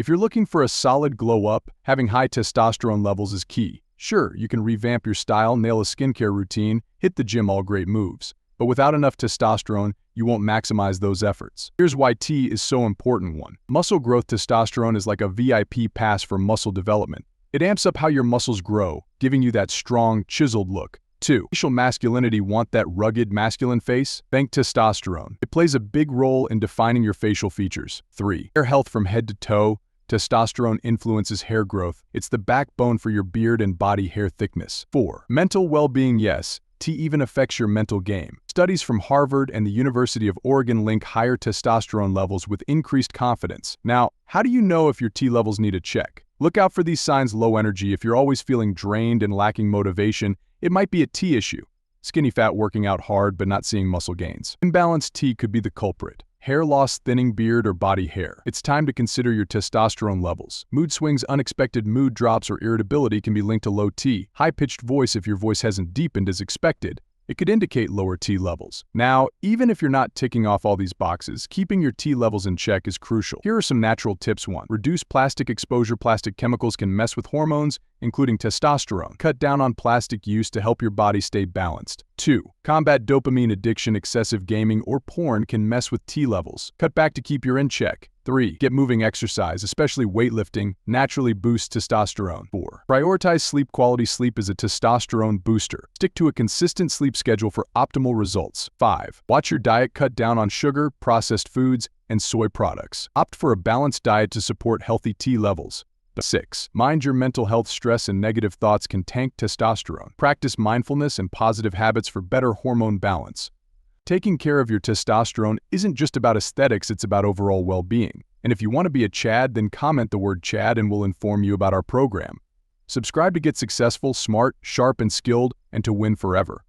If you're looking for a solid glow up, having high testosterone levels is key. Sure, you can revamp your style, nail a skincare routine, hit the gym, all great moves. But without enough testosterone, you won't maximize those efforts. Here's why T is so important. 1. Muscle growth. Testosterone is like a VIP pass for muscle development. It amps up how your muscles grow, giving you that strong, chiseled look. 2. Facial masculinity. Want that rugged, masculine face? Thank testosterone. It plays a big role in defining your facial features. 3. Hair health from head to toe. Testosterone influences hair growth. It's the backbone for your beard and body hair thickness. 4. Mental well-being. Yes, T even affects your mental game. Studies from Harvard and the University of Oregon link higher testosterone levels with increased confidence. Now, how do you know if your T levels need a check? Look out for these signs. Low energy. If you're always feeling drained and lacking motivation, it might be a T issue. Skinny fat. Working out hard but not seeing muscle gains. Imbalanced T could be the culprit. Hair loss, thinning beard, or body hair. It's time to consider your testosterone levels. Mood swings. Unexpected mood drops or irritability can be linked to low T. High-pitched voice. If your voice hasn't deepened as expected, it could indicate lower T levels. Now, even if you're not ticking off all these boxes, keeping your T levels in check is crucial. Here are some natural tips. 1. Reduce plastic exposure. Plastic chemicals can mess with hormones, including testosterone. Cut down on plastic use to help your body stay balanced. 2. Combat dopamine addiction. Excessive gaming or porn can mess with T levels. Cut back to keep your in check. 3. Get moving. Exercise, especially weightlifting, naturally boosts testosterone. 4. Prioritize sleep. Quality sleep is a testosterone booster. Stick to a consistent sleep schedule for optimal results. 5. Watch your diet. Cut down on sugar, processed foods, and soy products. Opt for a balanced diet to support healthy T levels. 6. Mind your mental health. Stress and negative thoughts can tank testosterone. Practice mindfulness and positive habits for better hormone balance. Taking care of your testosterone isn't just about aesthetics, it's about overall well-being. And if you want to be a Chad, then comment the word Chad and we'll inform you about our program. Subscribe to get successful, smart, sharp, and skilled, and to win forever.